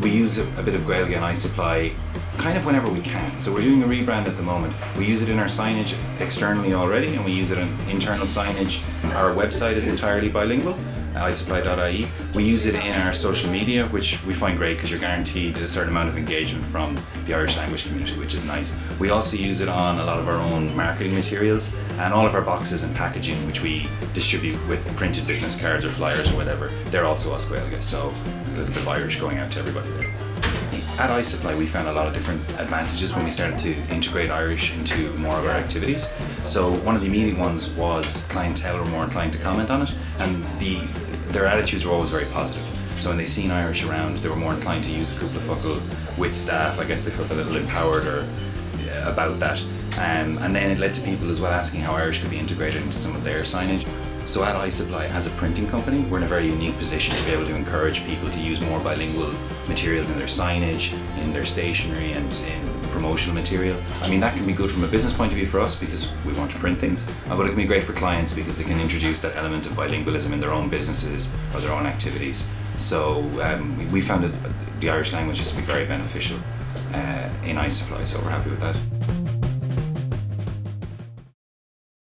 we use a bit of Gaeilge and iSupply kind of whenever we can. So we're doing a rebrand at the moment. We use it in our signage externally already, and we use it in internal signage. Our website is entirely bilingual, iSupply.ie. We use it in our social media, which we find great because you're guaranteed a certain amount of engagement from the Irish language community, which is nice. We also use it on a lot of our own marketing materials, and all of our boxes and packaging, which we distribute with printed business cards or flyers or whatever, they're also Ollscoil, so a little bit of Irish going out to everybody there. At iSupply, we found a lot of different advantages when we started to integrate Irish into more of our activities. So one of the immediate ones was clientele were more inclined to comment on it, and their attitudes were always very positive. So when they seen Irish around, they were more inclined to use a cúpla focal with staff. I guess they felt a little empowered about that. And then it led to people as well asking how Irish could be integrated into some of their signage. So at iSupply, as a printing company, we're in a very unique position to be able to encourage people to use more bilingual materials in their signage, in their stationery, and in promotional material. I mean, that can be good from a business point of view for us because we want to print things, but it can be great for clients because they can introduce that element of bilingualism in their own businesses or their own activities. So we found that the Irish language is to be very beneficial in iSupply, so we're happy with that.